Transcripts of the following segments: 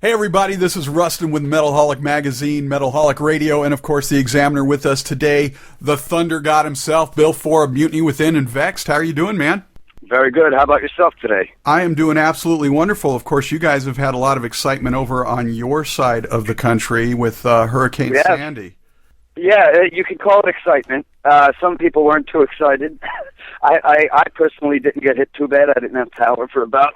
Hey everybody, this is Rustin with Metalholic Magazine, Metalholic Radio, and of course the Examiner. With us today, the Thunder God himself, Bille, Fore of Mutiny Within and Vext. How are you doing, man? Very good. How about yourself today? I am doing absolutely wonderful. Of course, you guys have had a lot of excitement over on your side of the country with Hurricane Sandy. Yeah, you could call it excitement. Some people weren't too excited. I personally didn't get hit too bad. I didn't have power for about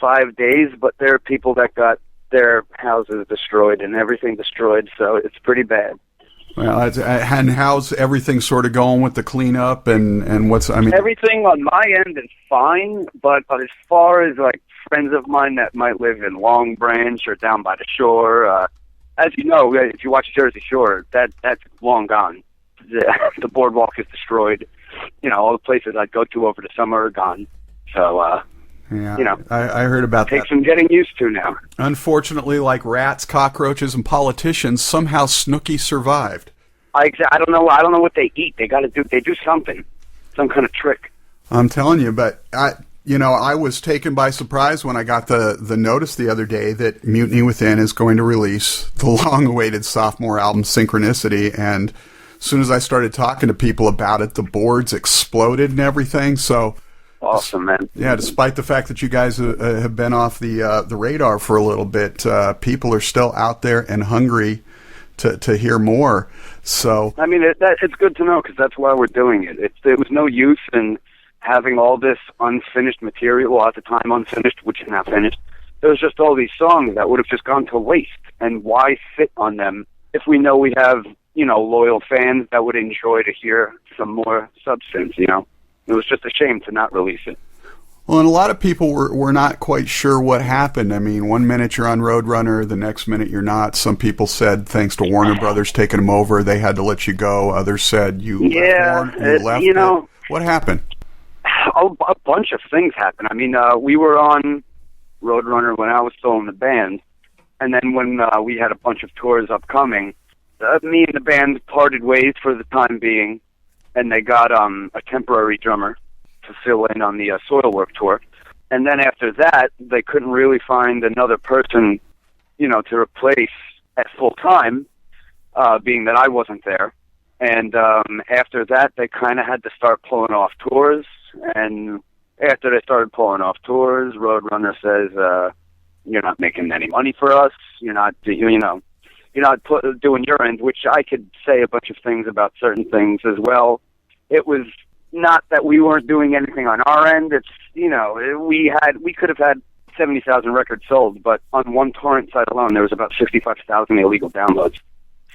5 days, but there are people that got their houses destroyed and everything destroyed, so it's pretty bad. Well, and how's everything sort of going with the cleanup and what's, I mean... Everything on my end is fine, but as far as, like, friends of mine that might live in Long Branch or down by the shore, as you know, if you watch Jersey Shore, that's long gone. The boardwalk is destroyed. You know, all the places I'd go to over the summer are gone. So, yeah, you know, I heard about that. Takes some getting used to now. Unfortunately, like rats, cockroaches, and politicians, somehow Snooki survived. I don't know what they eat. They do something, some kind of trick. I'm telling you, but I was taken by surprise when I got the notice the other day that Mutiny Within is going to release the long-awaited sophomore album, Synchronicity, and as soon as I started talking to people about it, the boards exploded and everything, so... Awesome, man. Yeah, despite the fact that you guys have been off the radar for a little bit, people are still out there and hungry to hear more. So I mean, it's good to know because that's why we're doing it. There was no use in having all this unfinished material, well, at the time unfinished, which is now finished. There was just all these songs that would have just gone to waste. And why sit on them if we know we have, loyal fans that would enjoy to hear some more substance, It was just a shame to not release it. Well, and a lot of people were not quite sure what happened. I mean, one minute you're on Roadrunner, the next minute you're not. Some people said, thanks to Warner Brothers taking them over, they had to let you go. Others said you left. What happened? A bunch of things happened. I mean, we were on Roadrunner when I was still in the band, and then when we had a bunch of tours upcoming, me and the band parted ways for the time being. And they got a temporary drummer to fill in on the Soilwork tour. And then after that, they couldn't really find another person, to replace at full time, being that I wasn't there. And after that, they kind of had to start pulling off tours. And after they started pulling off tours, Roadrunner says, you're not making any money for us. You're not, doing your end, which I could say a bunch of things about certain things as well. It was not that we weren't doing anything on our end. It's, we could have had 70,000 records sold, but on one torrent site alone, there was about 65,000 illegal downloads.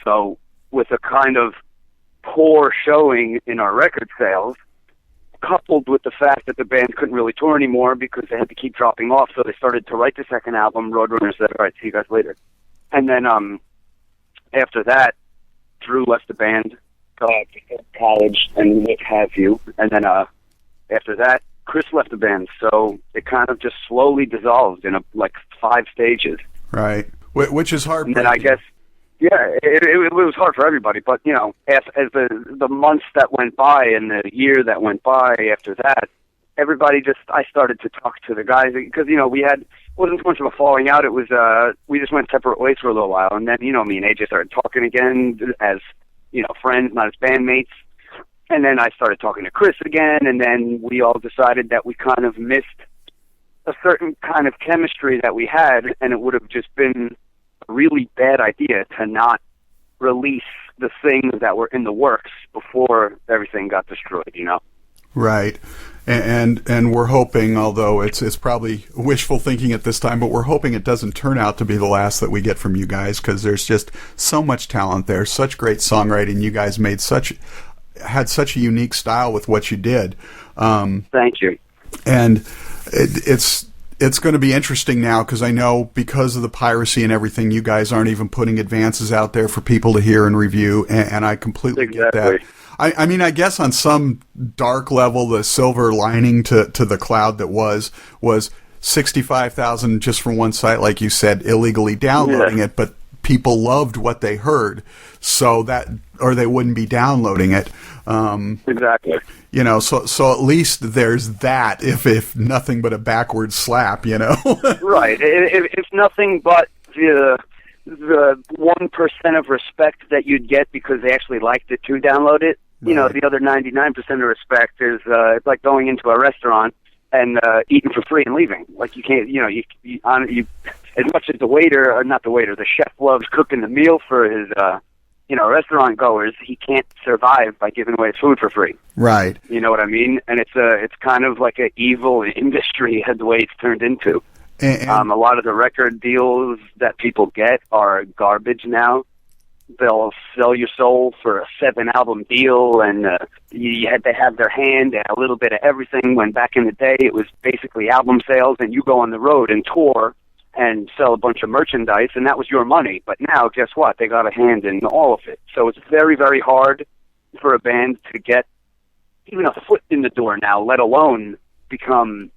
So with a kind of poor showing in our record sales, coupled with the fact that the band couldn't really tour anymore because they had to keep dropping off, so they started to write the second album. Roadrunner said, all right, see you guys later. And then, after that, Drew left the band, college, and what have you. And then after that, Chris left the band. So it kind of just slowly dissolved in 5 stages. Right, which is hard. And then I guess, it was hard for everybody. But as the months that went by and the year that went by after that, everybody I started to talk to the guys because wasn't so much of a falling out. It was we just went separate ways for a little while, and then me and AJ started talking again as friends, not as bandmates. And then I started talking to Chris again, and then we all decided that we kind of missed a certain kind of chemistry that we had, and it would have just been a really bad idea to not release the things that were in the works before everything got destroyed. Right. And we're hoping, although it's probably wishful thinking at this time, but we're hoping it doesn't turn out to be the last that we get from you guys, because there's just so much talent there, such great songwriting. You guys had such a unique style with what you did. Thank you. And it's going to be interesting now, because I know because of the piracy and everything, you guys aren't even putting advances out there for people to hear and review, and I completely get that. I mean, I guess on some dark level, the silver lining to the cloud that was 65,000 just from one site, like you said, illegally downloading it, but people loved what they heard, so that, or they wouldn't be downloading it. Exactly. So at least there's that, if nothing but a backward slap, Right. It's nothing but the 1% of respect that you'd get because they actually liked it to download it. Right. You know, the other 99% of respect is it's like going into a restaurant and eating for free and leaving. Like, you can't, you as much as the waiter, or not the waiter, the chef loves cooking the meal for his, restaurant goers, he can't survive by giving away his food for free. Right. You know what I mean? And it's kind of like an evil industry, the way it's turned into. And a lot of the record deals that people get are garbage now. They'll sell your soul for a 7-album deal, and they have their hand and a little bit of everything, when back in the day it was basically album sales, and you go on the road and tour and sell a bunch of merchandise, and that was your money. But now, guess what? They got a hand in all of it. So it's very, very hard for a band to get even a foot in the door now, let alone become,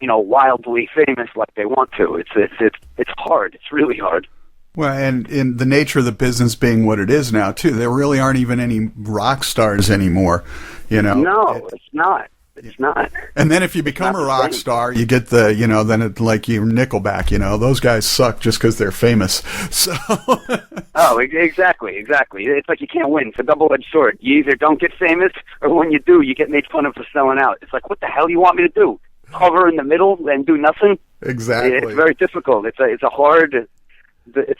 wildly famous like they want to. It's hard. It's really hard. Well, and in the nature of the business being what it is now, too, there really aren't even any rock stars anymore, No, it's not. It's not. And then if you become a rock star, you get the, then it's like your Nickelback, those guys suck just because they're famous. So. Oh, exactly. It's like you can't win. It's a double-edged sword. You either don't get famous, or when you do, you get made fun of for selling out. It's like, what the hell do you want me to do? Hover in the middle and do nothing? Exactly. It's very difficult. It's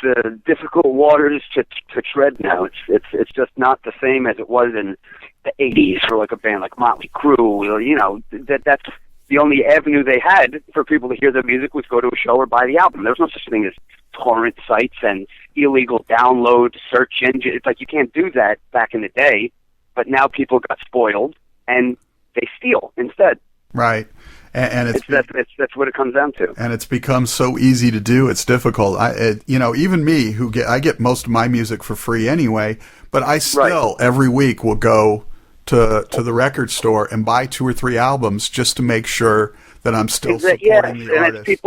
a difficult waters to tread now. It's just not the same as it was in the 80s for like a band like Motley Crue. That's the only avenue they had for people to hear their music was go to a show or buy the album. There was no such thing as torrent sites and illegal download search engine. It's like you can't do that back in the day, but now people got spoiled and they steal instead. Right. And that's what it comes down to. And it's become so easy to do. It's difficult. Even me, I get most of my music for free anyway, but I still every week will go to the record store and buy 2 or 3 albums just to make sure that I'm still supporting the artist. It's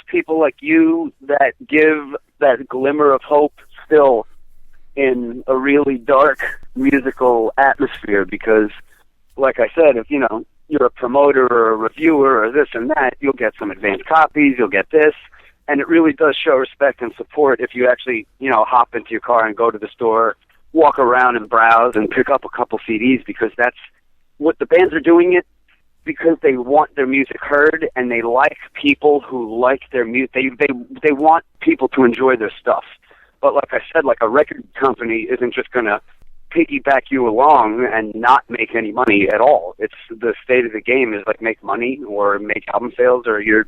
people like you that give that glimmer of hope still in a really dark musical atmosphere, because, like I said, if you're a promoter or a reviewer or this and that, you'll get some advanced copies, you'll get this, and it really does show respect and support if you actually, hop into your car and go to the store, walk around and browse and pick up a couple CDs, because that's what the bands are doing it because they want their music heard, and they like people who like their music. They want people to enjoy their stuff. But like I said, like a record company isn't just going to piggyback you along and not make any money at all. It's the state of the game is like make money or make album sales, or you're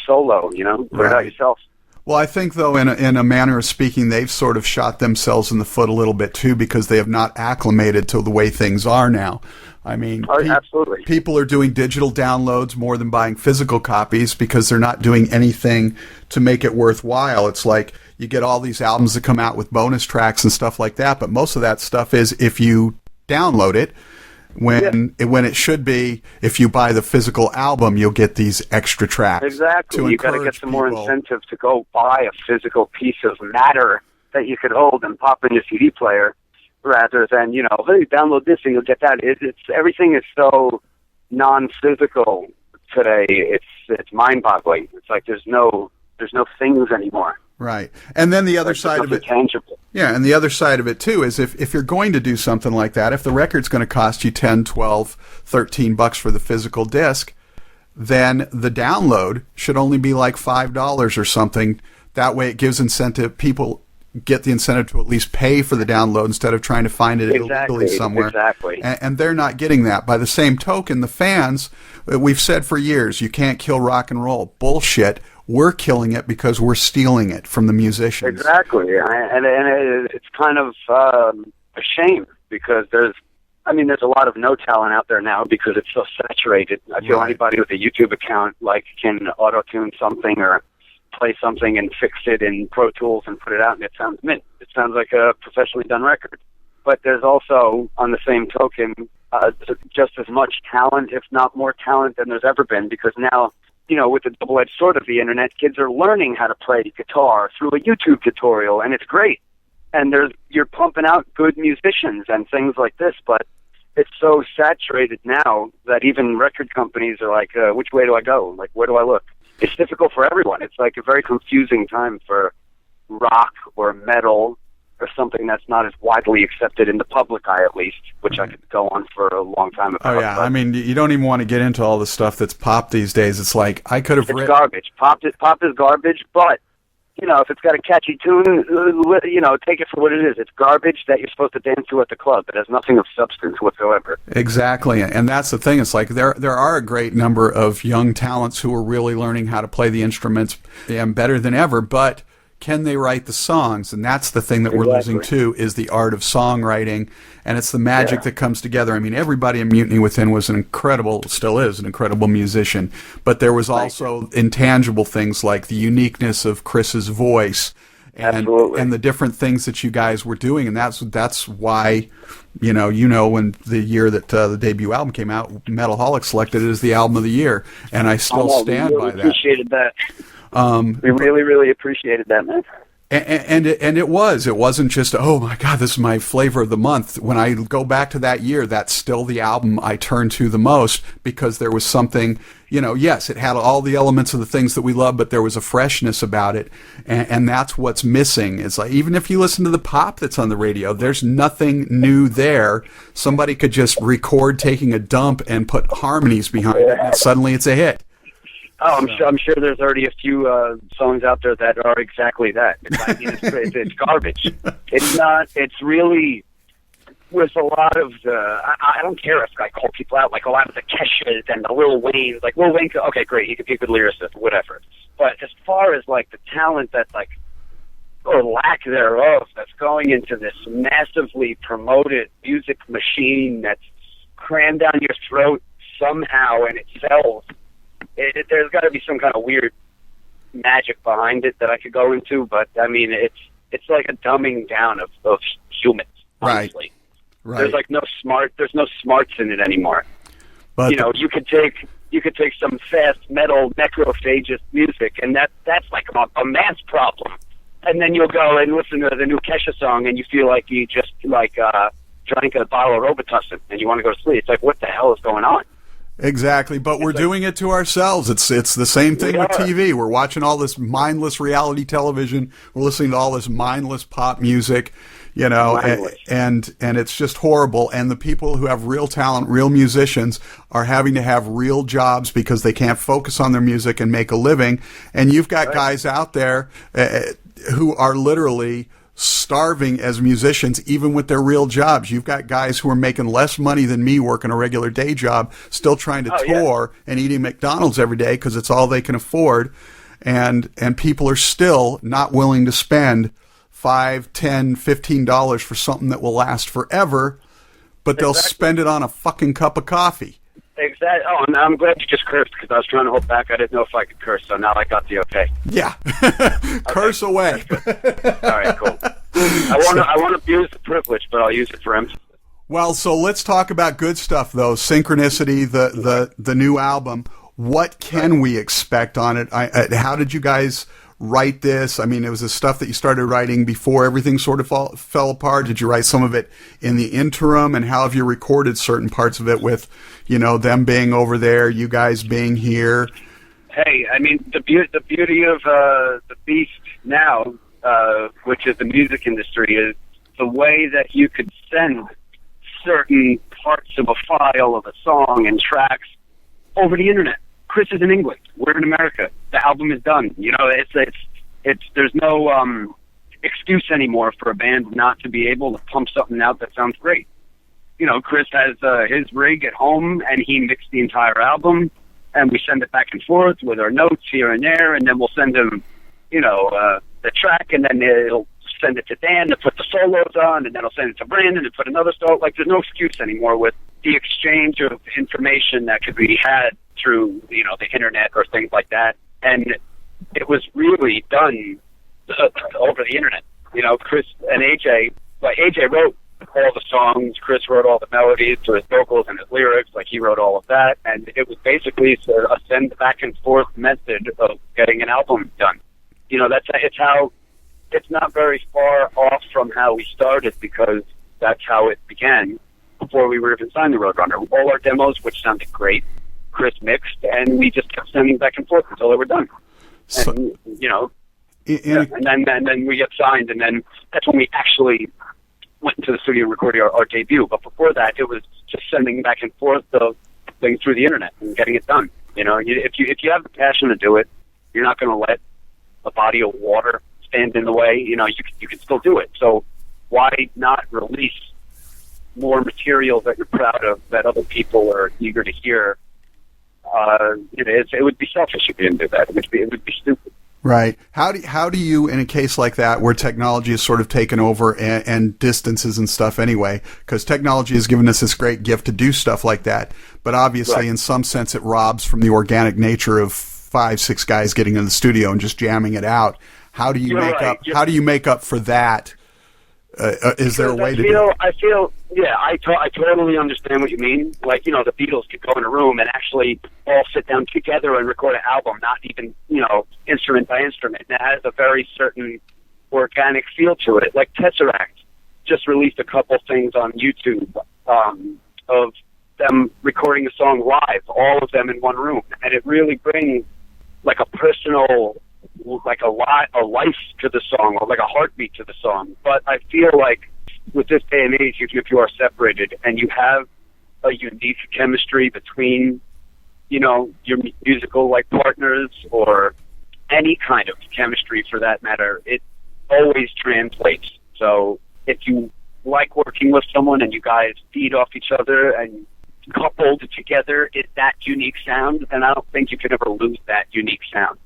solo, put it out yourself. Well, I think, though, in a manner of speaking, they've sort of shot themselves in the foot a little bit, too, because they have not acclimated to the way things are now. I mean, absolutely. People are doing digital downloads more than buying physical copies because they're not doing anything to make it worthwhile. It's like you get all these albums that come out with bonus tracks and stuff like that, but most of that stuff is if you download it, when it should be, if you buy the physical album, you'll get these extra tracks. Exactly. You got to get some more incentive to go buy a physical piece of matter that you could hold and pop in your CD player, rather than, hey, download this and you'll get that. Everything is so non-physical today. It's mind-boggling. It's like there's no things anymore. Right. And then the other side of it, tangible. Yeah, and the other side of it, too, is if you're going to do something like that, if the record's going to cost you $10, $12, $13 for the physical disc, then the download should only be like $5 or something. That way it gives incentive. People get the incentive to at least pay for the download instead of trying to find it illegally somewhere. Exactly. And they're not getting that. By the same token, the fans, we've said for years, you can't kill rock and roll. Bullshit. We're killing it because we're stealing it from the musicians. Exactly, and it's kind of a shame, because there's a lot of no talent out there now because it's so saturated. I feel anybody with a YouTube account can auto-tune something or play something and fix it in Pro Tools and put it out, and it sounds mint. It sounds like a professionally done record. But there's also, on the same token, just as much talent, if not more talent, than there's ever been, because now, with the double-edged sword of the internet, kids are learning how to play guitar through a YouTube tutorial, and it's great. And you're pumping out good musicians and things like this, but it's so saturated now that even record companies are like, which way do I go? Like, where do I look? it's difficult for everyone. It's like a very confusing time for rock or metal or something that's not as widely accepted in the public eye, at least, which I could go on for a long time about. Oh, yeah. I mean, you don't even want to get into all the stuff that's pop these days. It's like, I could have It's garbage. Pop is garbage, but, you know, if it's got a catchy tune, you know, take it for what it is. It's garbage that you're supposed to dance to at the club. It has nothing of substance whatsoever. Exactly. And that's the thing. It's like there are a great number of young talents who are really learning how to play the instruments and better than ever, but can they write the songs? And that's the thing that we're losing too, is the art of songwriting, and it's the magic that comes together. I mean, everybody in Mutiny Within was still is an incredible musician, but there was also intangible things like the uniqueness of Chris's voice and the different things that you guys were doing, and that's why, you know, when the year that the debut album came out, Metalholic selected it as the album of the year, and I still stand by that. Appreciated that. We really, really appreciated that, man. And it wasn't just, oh my God, this is my flavor of the month. When I go back to that year, that's still the album I turn to the most, because there was something, you know, yes, it had all the elements of the things that we love, but there was a freshness about it. And that's what's missing. It's like, even if you listen to the pop that's on the radio, there's nothing new there. Somebody could just record taking a dump and put harmonies behind it, and suddenly it's a hit. Oh, I'm sure there's already a few songs out there that are exactly that. It's garbage. It's not. It's really, with a lot of the, I don't care if I call people out, like a lot of the Keshas and the Lil Waynes. Like Lil Wayne, okay, great, he could be a good lyricist, whatever. But as far as like the talent that's like, or lack thereof, that's going into this massively promoted music machine that's crammed down your throat somehow and it sells. There's got to be some kind of weird magic behind it that I could go into, but I mean, it's like a dumbing down of humans. Honestly. Right. There's no smarts in it anymore. But you know, you could take some fast metal necrophagist music, and that's like a math problem. And then you'll go and listen to the new Kesha song, and you feel like you just drank a bottle of Robitussin, and you want to go to sleep. It's like, what the hell is going on? Exactly, but we're doing it to ourselves. It's the same thing with TV. We're watching all this mindless reality television. We're listening to all this mindless pop music, you know, and it's just horrible. And the people who have real talent, real musicians, are having to have real jobs because they can't focus on their music and make a living. And you've got guys out there who are literally starving as musicians, even with their real jobs. You've got guys who are making less money than me working a regular day job, still trying to tour and eating McDonald's every day because it's all they can afford. And people are still not willing to spend $5, $10, $15 for something that will last forever, but they'll spend it on a fucking cup of coffee. Exactly. Oh, and I'm glad you just cursed, because I was trying to hold back. I didn't know if I could curse, so now I got the okay. Yeah. Curse away. All right, cool. I want to abuse the privilege, but I'll use it for emphasis. Well, so let's talk about good stuff, though. Synchronicity, the new album. What can we expect on it? How did you guys write this? I mean, it was the stuff that you started writing before everything sort of fell apart. Did you write some of it in the interim? And how have you recorded certain parts of it with, you know, them being over there, you guys being here? Hey, I mean, the beauty of the beast now, which is the music industry, is the way that you could send certain parts of a file of a song and tracks over the internet. Chris is in England. We're in America. The album is done. You know, it's there's no excuse anymore for a band not to be able to pump something out that sounds great. You know, Chris has his rig at home, and he mixed the entire album, and we send it back and forth with our notes here and there, and then we'll send him, you know, the track, and then he'll send it to Dan to put the solos on, and then he'll send it to Brandon to put another solo. Like, there's no excuse anymore with the exchange of information that could be had through, you know, the internet or things like that. And it was really done over the internet. You know, Chris and AJ, like AJ wrote all the songs, Chris wrote all the melodies to his vocals and his lyrics, like he wrote all of that, and it was basically a send back and forth method of getting an album done. You know, it's not very far off from how we started, because that's how it began before we were even signed to Roadrunner. All our demos, which sounded great, Chris mixed, and we just kept sending back and forth until they were done. So, and, and then we get signed, and then that's when we actually went into the studio and recorded our debut. But before that, it was just sending back and forth the thing through the internet and getting it done. If you have the passion to do it, you're not going to let a body of water stand in the way. You can still do it. So why not release more material that you're proud of, that other people are eager to hear? It would be selfish if you didn't do that. It would be stupid. Right. How do you, in a case like that, where technology has sort of taken over and distances and stuff anyway, because technology has given us this great gift to do stuff like that, but obviously right. in some sense it robs from the organic nature of 5-6 guys getting in the studio and just jamming it out. How do you How do you make up for that? Is there a way to do it? I totally understand what you mean. Like, the Beatles could go in a room and actually all sit down together and record an album, not even, instrument by instrument. And it has a very certain organic feel to it. Like Tesseract just released a couple things on YouTube of them recording a song live, all of them in one room. And it really brings like a personal, like a life to the song, or like a heartbeat to the song. But I feel like with this day and age, if you are separated and you have a unique chemistry between, your musical like partners, or any kind of chemistry for that matter, it always translates. So if you like working with someone and you guys feed off each other and coupled together is that unique sound, and I don't think you can ever lose that unique sound.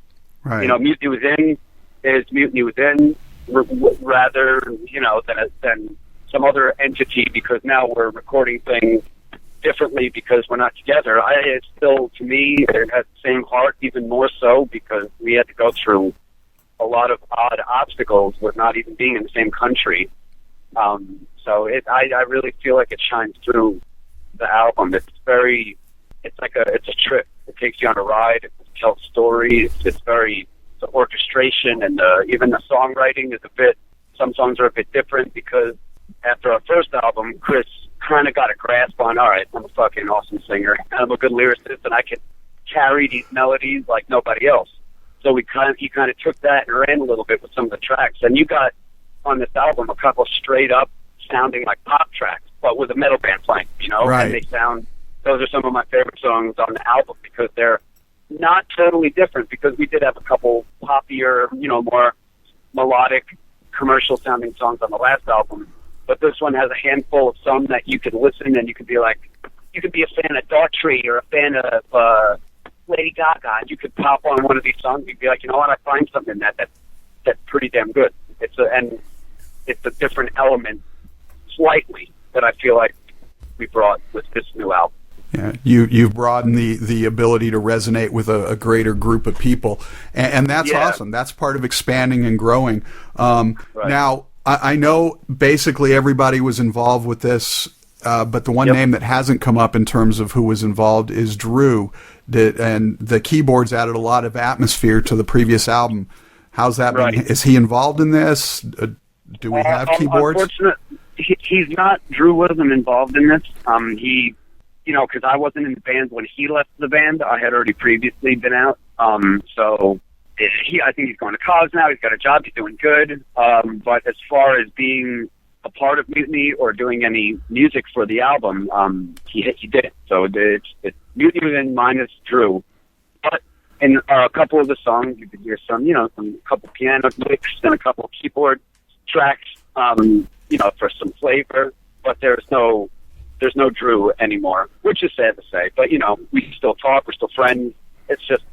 Right. Mutiny Within is Mutiny Within, rather, than some other entity, because now we're recording things differently because we're not together. It's still, to me, it has the same heart, even more so, because we had to go through a lot of odd obstacles with not even being in the same country. So I really feel like it shines through the album. It's a trip. It takes you on a ride. It tells stories. It's the orchestration, and even the songwriting is some songs are a bit different, because after our first album, Chris kind of got a grasp on, all right, I'm a fucking awesome singer, and I'm a good lyricist, and I can carry these melodies like nobody else. So he kind of took that and ran a little bit with some of the tracks, and you got on this album a couple straight up sounding like pop tracks, but with a metal band playing, Right. And those are some of my favorite songs on the album, because they're not totally different, because we did have a couple poppier, more melodic, commercial sounding songs on the last album, but this one has a handful of some that you can listen and you could be a fan of Daughtry or a fan of Lady Gaga, and you could pop on one of these songs, you'd be like, you know what, I find something that's pretty damn good. It's a different element, slightly, that I feel like we brought with this new album. Yeah, you've broadened the ability to resonate with a greater group of people, and that's awesome. That's part of expanding and growing. Right. Now, I know basically everybody was involved with this, but the one name that hasn't come up in terms of who was involved is Drew, and the keyboards added a lot of atmosphere to the previous album. How's that been? Is he involved in this? Do we have keyboards? Unfortunately, he's not. Drew wasn't involved in this. Because I wasn't in the band when he left the band. I had already previously been out. So I think he's going to college now. He's got a job. He's doing good. But as far as being a part of Mutiny or doing any music for the album, he didn't. So it's Mutiny Within minus Drew. But in a couple of the songs, you could hear some couple piano licks and a couple keyboard tracks, for some flavor. But there's no Drew anymore, which is sad to say. But, we still talk. We're still friends. It's just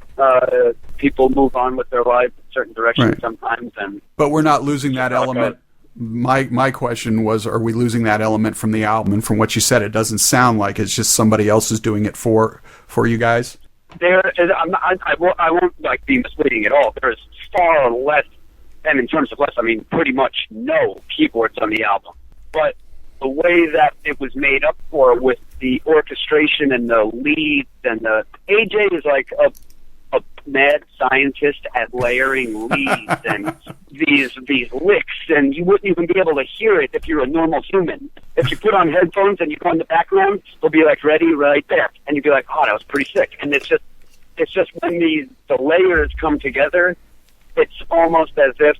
people move on with their lives in certain directions sometimes. But we're not losing that element. My question was, are we losing that element from the album? And from what you said, it doesn't sound like it's just somebody else is doing it for you guys. I won't be misleading at all. There's far less, and in terms of less, I mean pretty much no keyboards on the album. But the way that it was made up for with the orchestration and the leads and the AJ is like a mad scientist at layering leads and these licks, and you wouldn't even be able to hear it if you're a normal human. If you put on headphones and you go in the background, they'll be like, ready, right there. And you'd be like, oh, that was pretty sick. And it's just when the layers come together, it's almost as if,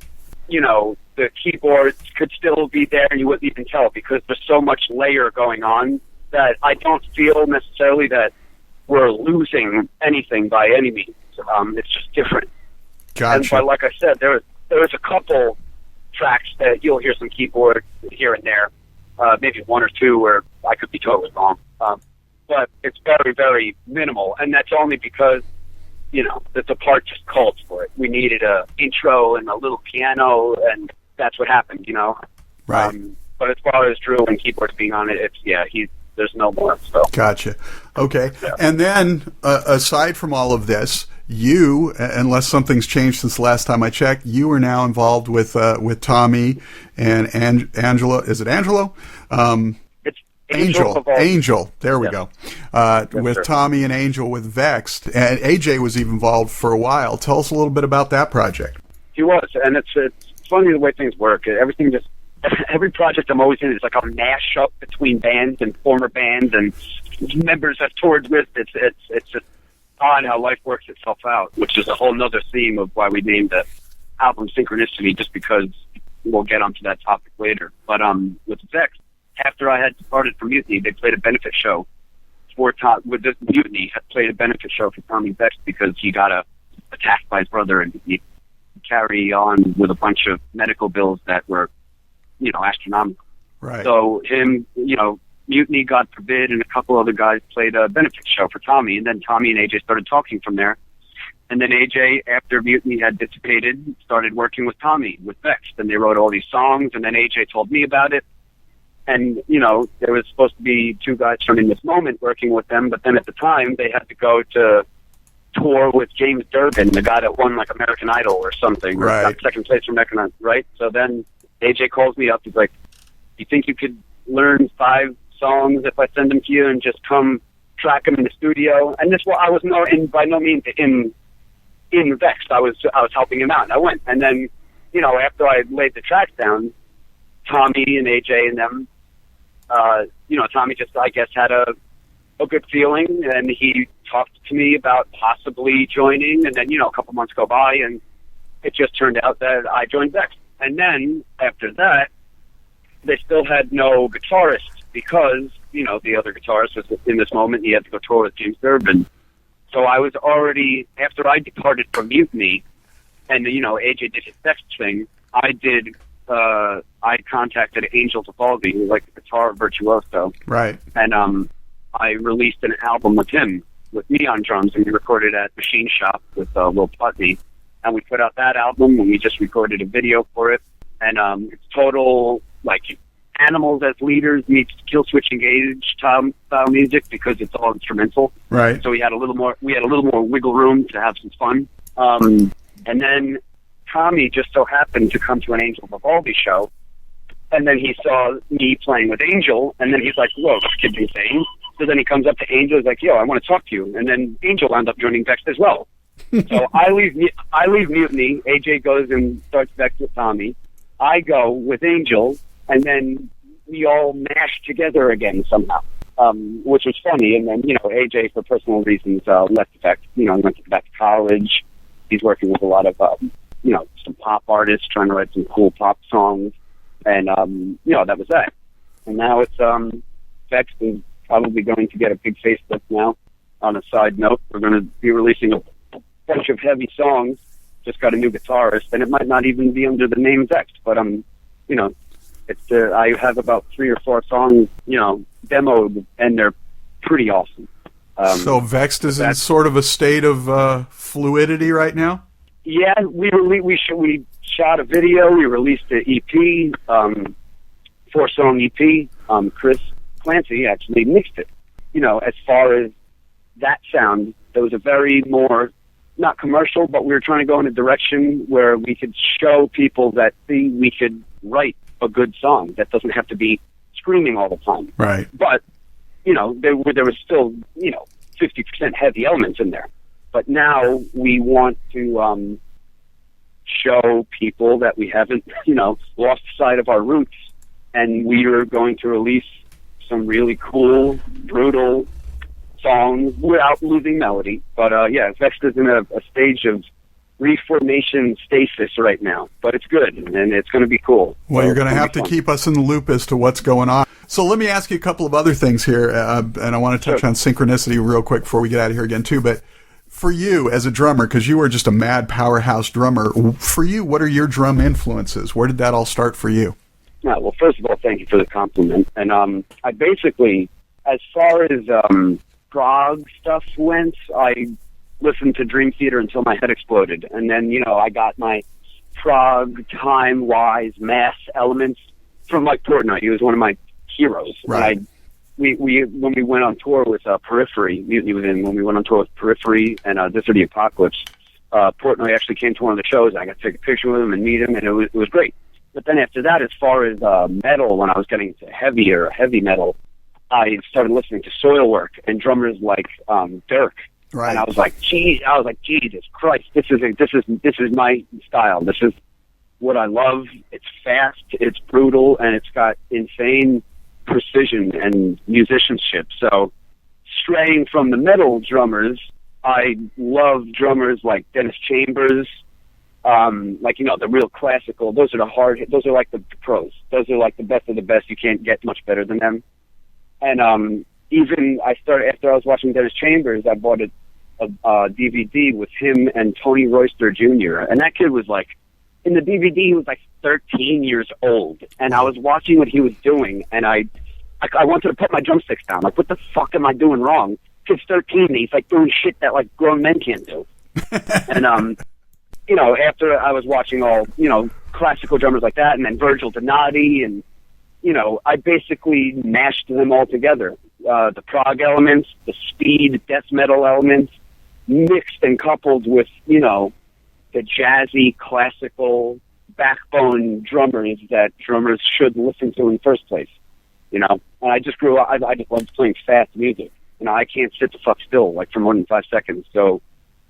the keyboards could still be there and you wouldn't even tell, because there's so much layer going on that I don't feel necessarily that we're losing anything by any means. It's just different. Gotcha. But like I said, there was a couple tracks that you'll hear some keyboard here and there, maybe one or two where I could be totally wrong. But it's very, very minimal, and that's only because, that the part just called for it. We needed a intro and a little piano, and that's what happened, Right. But as far as Drew and keyboards being on it, there's no more. So. Gotcha. Okay. Yeah. And then, aside from all of this, you, unless something's changed since the last time I checked, you are now involved with Tommy and Angelo. Is it Angelo? It's Angel. There we go. With sir. Tommy and Angel with Vext. And AJ was even involved for a while. Tell us a little bit about that project. He was, and it's funny the way things work. Every project I'm always in is like a mash-up between bands and former bands and members I've toured with. It's just odd how life works itself out, which is a whole nother theme of why we named the album Synchronicity, just because we'll get onto that topic later. But with Vext, after I had departed from Mutiny, they played a benefit show for Mutiny had played a benefit show for Tommy Vext because he got attacked by his brother, and he carry on with a bunch of medical bills that were, astronomical. Right. So Mutiny, God forbid, and a couple other guys played a benefit show for Tommy, and then Tommy and AJ started talking from there. And then AJ, after Mutiny had dissipated, started working with Tommy, with Vext, and they wrote all these songs, and then AJ told me about it. And, there was supposed to be two guys from In This Moment working with them, but then at the time, they had to go to tour with James Durbin, the guy that won, American Idol or something, or right. got second place from American Idol, right? So then AJ calls me up, he's like, you think you could learn 5 songs if I send them to you and just come track them in the studio? And I was by no means in Vext. I was helping him out, and I went. And then, after I laid the tracks down, Tommy and AJ and them, Tommy just, I guess, had a good feeling, and he talked to me about possibly joining, and then, a couple months go by, and it just turned out that I joined Vext. And then, after that, they still had no guitarist because, the other guitarist was In This Moment, he had to go tour with James Durbin. So I was already, after I departed from Mutiny, and, AJ did his Vext thing, I contacted Angel Vivaldi, who's like a guitar virtuoso. Right. And I released an album with him, with me on drums, and we recorded at Machine Shop with Will Putney. And we put out that album, and we just recorded a video for it. And it's total, Animals as leaders meets Killswitch Engage style music, because it's all instrumental. Right. So we had a little more wiggle room to have some fun. And then Tommy just so happened to come to an Angel Vivaldi show, and then he saw me playing with Angel, and then he's like, whoa, this kid's insane. So then he comes up to Angel, he's like, yo, I want to talk to you. And then Angel wound up joining Vext as well. So I leave Mutiny, AJ goes and starts Vext with Tommy. I go with Angel, and then we all mash together again somehow, which was funny. And then, AJ, for personal reasons, left Vext. He went back to college. He's working with a lot of, some pop artists, trying to write some cool pop songs. And, that was that. And now it's, Vext is probably going to get a big facelift now. On a side note, we're going to be releasing a bunch of heavy songs. Just got a new guitarist, and it might not even be under the name Vext, but it's I have about 3 or 4 songs, demoed, and they're pretty awesome. So Vext is in sort of a state of fluidity right now? Yeah, we shot a video. We released the EP, 4-song EP. Chris Clancy actually mixed it. As far as that sound, there was a very more, not commercial, but we were trying to go in a direction where we could show people that we could write a good song that doesn't have to be screaming all the time. Right. But, there was still, 50% heavy elements in there. But now we want to show people that we haven't, lost sight of our roots, and we are going to release some really cool, brutal songs without losing melody. But Vext is in a stage of reformation stasis right now, but it's good, and it's going to be cool. Well, you're going to have to keep us in the loop as to what's going on. So let me ask you a couple of other things here, and I want to touch on Synchronicity real quick before we get out of here again, too. But for you as a drummer, because you are just a mad powerhouse drummer, for you, what are your drum influences? Where did that all start for you? Yeah, well, first of all, thank you for the compliment. And I basically, as far as prog stuff went, I listened to Dream Theater until my head exploded. And then, I got my prog, time-wise, mass elements from Mike Portnoy. He was one of my heroes. Right. And when we went on tour with Periphery, Mutiny Within, when we went on tour with Periphery and This or the Apocalypse, Portnoy actually came to one of the shows. I got to take a picture with him and meet him, and it was great. But then after that, as far as metal, when I was getting into heavy metal, I started listening to Soilwork and drummers like Dirk. Right. And I was like, Jesus Christ, this is my style. This is what I love. It's fast, it's brutal, and it's got insane precision and musicianship. So, straying from the metal drummers, I love drummers like Dennis Chambers, the real classical. Those are like the pros. Those are like the best of the best. You can't get much better than them. And even after I was watching Dennis Chambers, I bought a DVD with him and Tony Royster Jr. And that kid was like, in the DVD, he was like 13 years old. And I was watching what he was doing, and I wanted to put my drumsticks down. Like, what the fuck am I doing wrong? Kid's 13, and he's like doing shit that like grown men can't do. And after I was watching all, classical drummers like that, and then Virgil Donati, and, I basically mashed them all together. The prog elements, the speed, death metal elements, mixed and coupled with, the jazzy, classical backbone drummers that drummers should listen to in the first place, And I just grew up, I just loved playing fast music. I can't sit the fuck still, like, for more than 5 seconds. So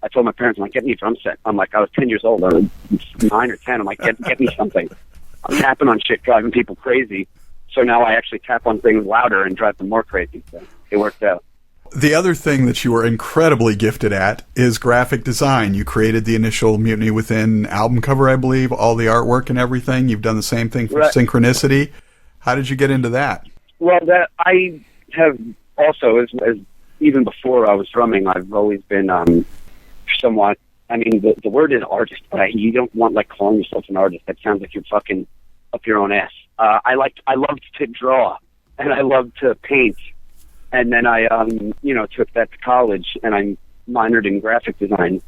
I told my parents, I'm like, get me a drum set. I'm like, I was 10 years old. I was 9 or 10. I'm like, get me something. I'm tapping on shit, driving people crazy. So now I actually tap on things louder and drive them more crazy. So it worked out. The other thing that you were incredibly gifted at is graphic design. You created the initial Mutiny Within album cover, I believe, all the artwork and everything. You've done the same thing for Synchronicity. How did you get into that? Well, that I have also, as even before I was drumming, I've always been somewhat, the word is artist, but you don't want, like, calling yourself an artist. That sounds like you're fucking up your own ass. I loved to draw, and I loved to paint. And then I, took that to college, and I minored in graphic design.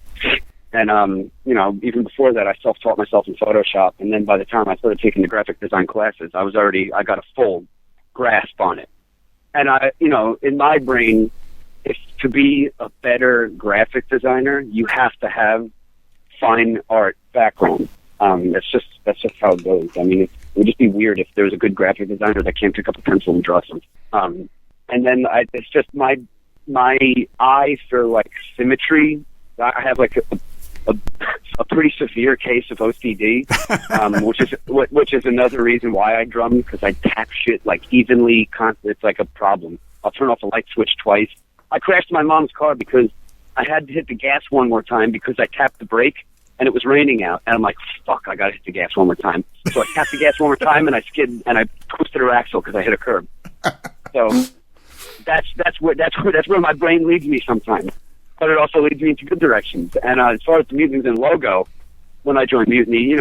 And, even before that, I self-taught myself in Photoshop. And then by the time I started taking the graphic design classes, I got a full grasp on it. And in my brain, if to be a better graphic designer, you have to have fine art background. That's just how it goes. It would just be weird if there was a good graphic designer that can't pick up a pencil and draw something. And then it's just my eye for, like, symmetry. I have, like, a pretty severe case of OCD, which is another reason why I drum, because I tap shit, like, evenly. It's like a problem. I'll turn off the light switch twice. I crashed my mom's car because I had to hit the gas one more time because I tapped the brake, and it was raining out. And I'm like, fuck, I got to hit the gas one more time. So I tapped the gas one more time, and I skid, and I twisted her axle because I hit a curb. So that's where my brain leads me sometimes. But it also leads me into good directions. And as far as the Mutiny and logo, when I joined Mutiny,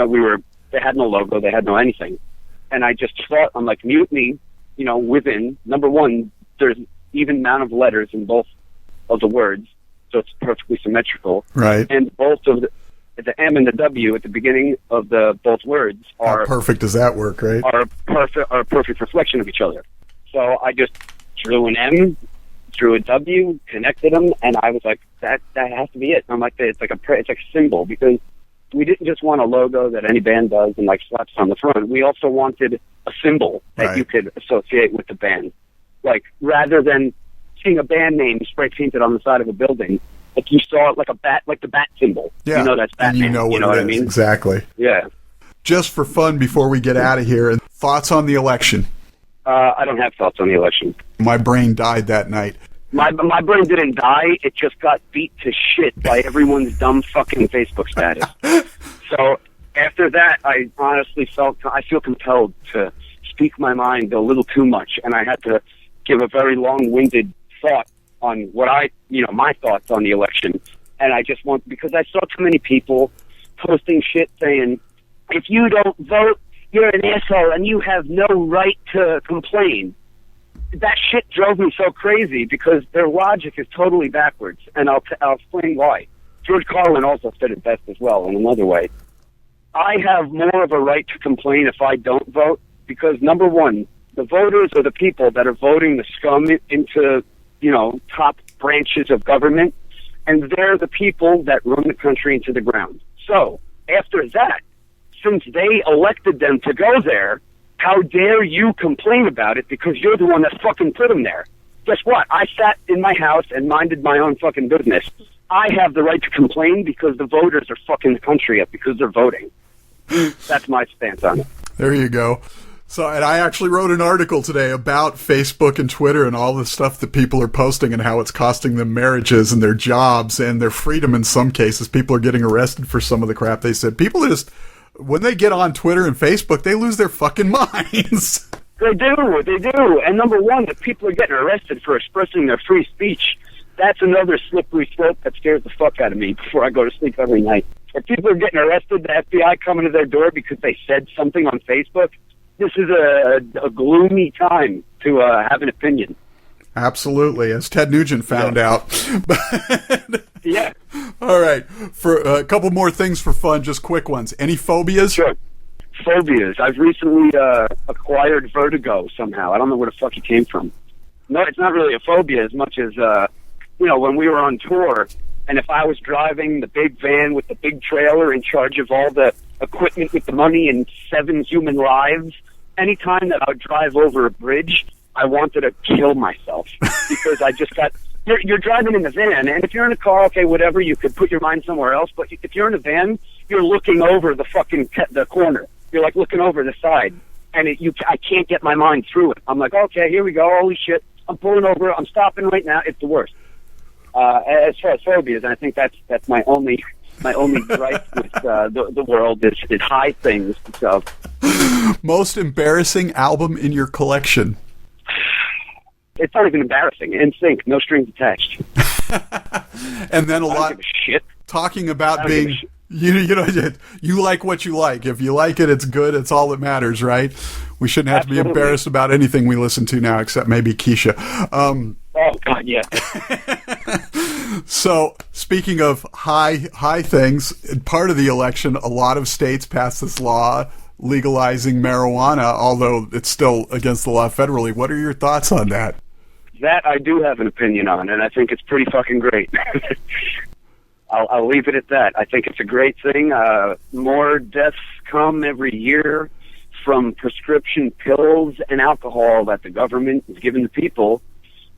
they had no logo, they had no anything. And I just thought, I'm like, Mutiny, Within, number one, there's even amount of letters in both of the words, so it's perfectly symmetrical. Right. And both of the M and the W at the beginning of the both words are... How perfect does that work, right? Are a perfect reflection of each other. So I just drew an M, drew a W, connected them, and I was like, that has to be it. I'm like, it's like a symbol, because we didn't just want a logo that any band does and, like, slaps on the front. We also wanted a symbol that you could associate with the band. Like, rather than seeing a band name spray painted on the side of a building, Like you saw it like a bat, like the bat symbol. Yeah. You know that's Batman. And you know what it is. I mean? Exactly. Yeah. Just for fun, before we get out of here, thoughts on the election? I don't have thoughts on the election. My brain died that night. My brain didn't die. It just got beat to shit by everyone's dumb fucking Facebook status. So after that, I honestly I feel compelled to speak my mind a little too much, and I had to give a very long-winded thought on what my thoughts on the election. And I just because I saw too many people posting shit saying, if you don't vote, you're an asshole and you have no right to complain. That shit drove me so crazy because their logic is totally backwards, and I'll explain why. George Carlin also said it best as well in another way. I have more of a right to complain if I don't vote because, number one, the voters are the people that are voting the scum into, top branches of government, and they're the people that run the country into the ground. So, after that, since they elected them to go there, how dare you complain about it because you're the one that fucking put them there? Guess what? I sat in my house and minded my own fucking business. I have the right to complain because the voters are fucking the country up because they're voting. That's my stance on it. There you go. So, and I actually wrote an article today about Facebook and Twitter and all the stuff that people are posting and how it's costing them marriages and their jobs and their freedom in some cases. People are getting arrested for some of the crap they said. People just, when they get on Twitter and Facebook, they lose their fucking minds. They do. And number one, if people are getting arrested for expressing their free speech, that's another slippery slope that scares the fuck out of me before I go to sleep every night. If people are getting arrested, the FBI coming to their door because they said something on Facebook, this is a gloomy time to have an opinion. Absolutely, as Ted Nugent found out. Yeah. All right. For a couple more things for fun, just quick ones. Any phobias? Sure. Phobias. I've recently acquired vertigo somehow. I don't know where the fuck it came from. No, it's not really a phobia as much as, when we were on tour, and if I was driving the big van with the big trailer in charge of all the equipment with the money and 7 human lives, anytime that I would drive over a bridge, I wanted to kill myself because I just got... You're driving in the van, and if you're in a car, okay, whatever, you could put your mind somewhere else, but if you're in a van, you're looking over the fucking the corner. You're like looking over the side, and I can't get my mind through it. I'm like, okay, here we go, holy shit, I'm pulling over, I'm stopping right now, it's the worst. As far as phobias, I think that's my only gripe with the world is high things. So, most embarrassing album in your collection? It's not even embarrassing. In sync, no strings attached. And then I don't give a shit. Talking about being, you like what you like. If you like it, it's good. It's all that matters, right? We shouldn't have to be embarrassed about anything we listen to now, except maybe Keisha. Oh God, yeah. So, speaking of high things, part of the election, a lot of states passed this law legalizing marijuana, although it's still against the law federally. What are your thoughts on that? That I do have an opinion on, and I think it's pretty fucking great. I'll leave it at that. I think it's a great thing. More deaths come every year from prescription pills and alcohol that the government is giving to people.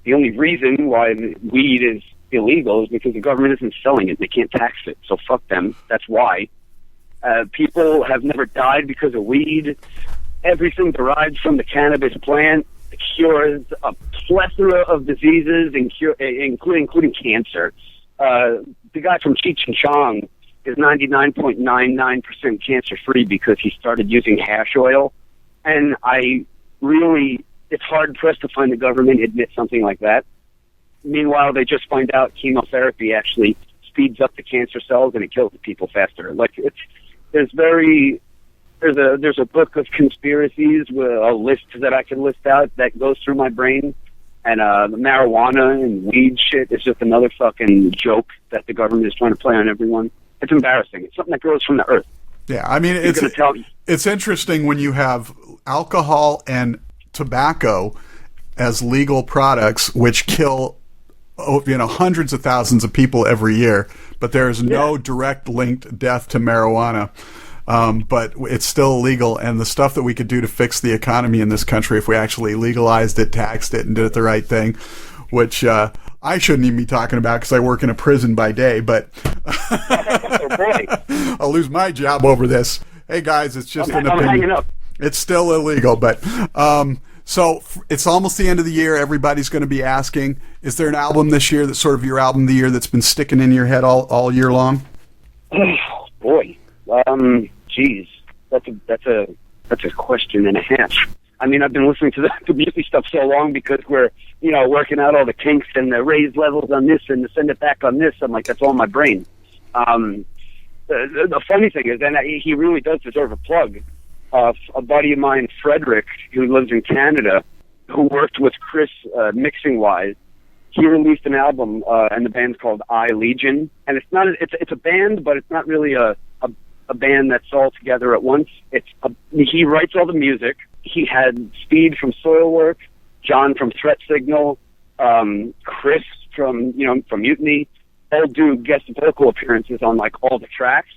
The only reason why weed is illegal is because the government isn't selling it. They can't tax it, so fuck them. That's why. People have never died because of weed. Everything derived from the cannabis plant cures a plethora of diseases, including cancer. The guy from Cheech and Chong is 99.99% cancer-free because he started using hash oil. And it's hard-pressed to find the government admit something like that. Meanwhile, they just find out chemotherapy actually speeds up the cancer cells and it kills the people faster. There's a book of conspiracies with a list that I can list out that goes through my brain. And the marijuana and weed shit is just another fucking joke that the government is trying to play on everyone. It's embarrassing. It's something that grows from the earth. Yeah, I mean, it's interesting when you have alcohol and tobacco as legal products, which kill hundreds of thousands of people every year, but there is no direct linked death to marijuana. But it's still illegal, and the stuff that we could do to fix the economy in this country if we actually legalized it, taxed it, and did it the right thing, which I I shouldn't even be talking about because I work in a prison by day, but I'll lose my job over this. Hey guys, it's just an opinion. I'm hanging up. It's still illegal, but so it's almost the end of the year. Everybody's going to be asking, is there an album this year that's sort of your album of the year that's been sticking in your head all year long? Oh, boy. Geez. That's a question and a half. I mean, I've been listening to the Mutiny stuff so long because we're, working out all the kinks and the raised levels on this and the send it back on this. I'm like, that's all in my brain. The funny thing is, and he really does deserve a plug. A buddy of mine, Frederick, who lives in Canada, who worked with Chris mixing-wise, he released an album, and the band's called I Legion. And it's a band, but it's not really a band that's all together at once. He writes all the music. He had Speed from Soilwork, John from Threat Signal, Chris from Mutiny, all do guest vocal appearances on like all the tracks.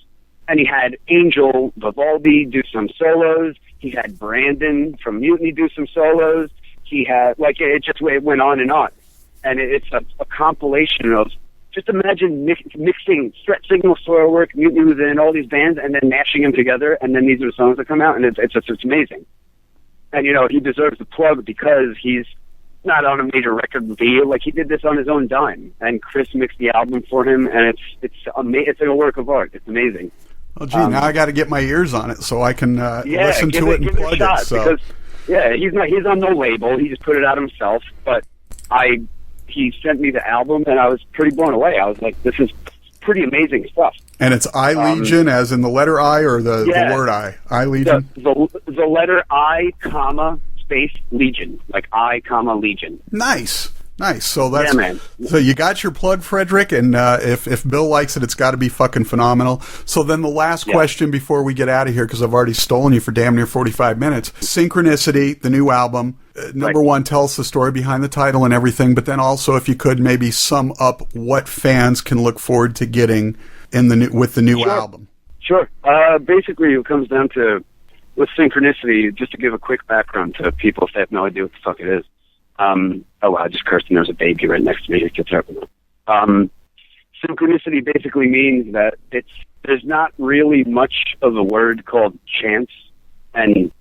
And he had Angel Vivaldi do some solos. He had Brandon from Mutiny do some solos. He had it went on and on. And it's a compilation of, just imagine mixing Threat Signal, Soilwork, Mutiny within all these bands, and then mashing them together, and then these are the songs that come out, and it's amazing. And he deserves the plug because he's not on a major record deal. Like, he did this on his own dime, and Chris mixed the album for him, and it's a work of art. It's amazing. Well, gee, now I got to get my ears on it so I can listen to it and plug it. So. Because, he's on no label. He just put it out himself. But he sent me the album, and I was pretty blown away. I was like, this is pretty amazing stuff. And it's I Legion, as in the letter I or the word I? I Legion? The letter I, comma, space, Legion. Like I, comma, Legion. Nice. So that's man. So you got your plug, Frederick, and if Bill likes it, it's got to be fucking phenomenal. So then the last question before we get out of here, because I've already stolen you for damn near 45 minutes. Synchronicity, the new album. Number one, tell us the story behind the title and everything, but then also, if you could, maybe sum up what fans can look forward to getting with the new album. Sure. Basically, it comes down to, with Synchronicity, just to give a quick background to people if they have no idea what the fuck it is. I just cursed and there's a baby right next to me. It gets terrible. Synchronicity basically means that there's not really much of a word called chance, and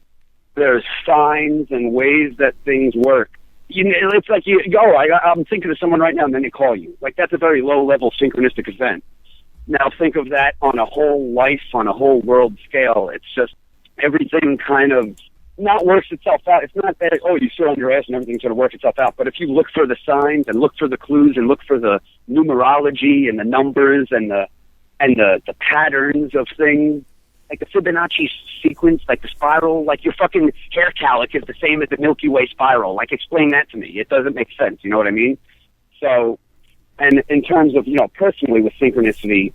there's signs and ways that things work. It's like I'm thinking of someone right now, and then they call you. Like, that's a very low-level synchronistic event. Now think of that on a whole life, on a whole world scale. It's just everything kind of not works itself out. It's not that, you sit on your ass and everything's going to work itself out. But if you look for the signs and look for the clues and look for the numerology and the numbers and the patterns of things, like the Fibonacci sequence, like the spiral, like your fucking hair calic is the same as the Milky Way spiral. Like, explain that to me. It doesn't make sense. You know what I mean? So, and in terms of, personally with Synchronicity,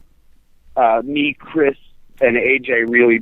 me, Chris, and AJ really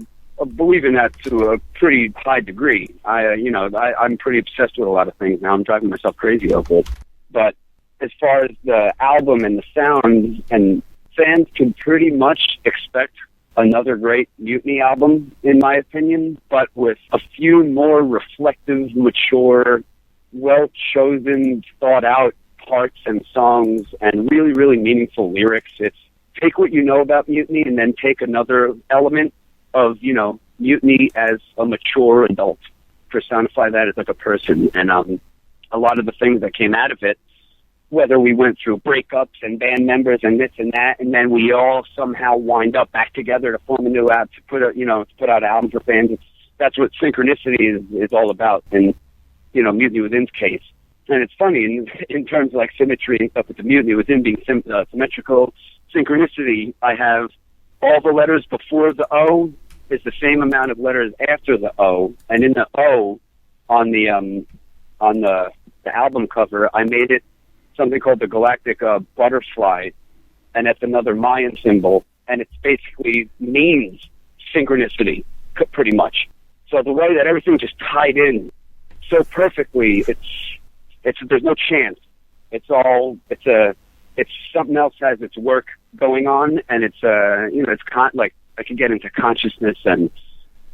believe in that to a pretty high degree. I'm pretty obsessed with a lot of things now. I'm driving myself crazy over it. But as far as the album and the sound, and fans can pretty much expect another great Mutiny album, in my opinion, but with a few more reflective, mature, well-chosen, thought-out parts and songs and really, really meaningful lyrics. It's take what you know about Mutiny and then take another element of, Mutiny as a mature adult, personify that as like a person. And a lot of the things that came out of it, whether we went through breakups and band members and this and that, and then we all somehow wind up back together to form a new album, to put out an album for fans. That's what Synchronicity is all about. And, Mutiny Within's case. And it's funny in terms of like symmetry and stuff with the Mutiny Within being symmetrical. Synchronicity, I have all the letters before the O is the same amount of letters after the O, and in the O on the album cover, I made it something called the galactic butterfly, and that's another Mayan symbol, and it basically means synchronicity, pretty much. So the way that everything just tied in so perfectly, there's no chance. It's something else has its work going on, and like I can get into consciousness and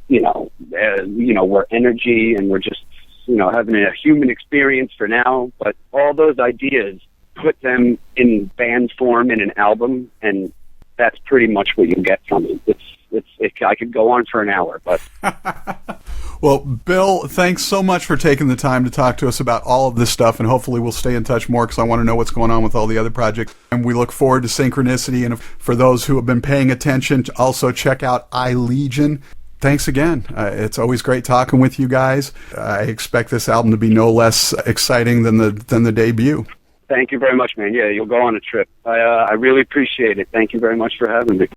we're energy and we're just having a human experience for now. But all those ideas put them in band form in an album, and that's pretty much what you get from it. I could go on for an hour, but. Well, Bill, thanks so much for taking the time to talk to us about all of this stuff, and hopefully we'll stay in touch more because I want to know what's going on with all the other projects. And we look forward to Synchronicity, and for those who have been paying attention, to also check out iLegion. Thanks again. It's always great talking with you guys. I expect this album to be no less exciting than the debut. Thank you very much, man. Yeah, you'll go on a trip. I really appreciate it. Thank you very much for having me.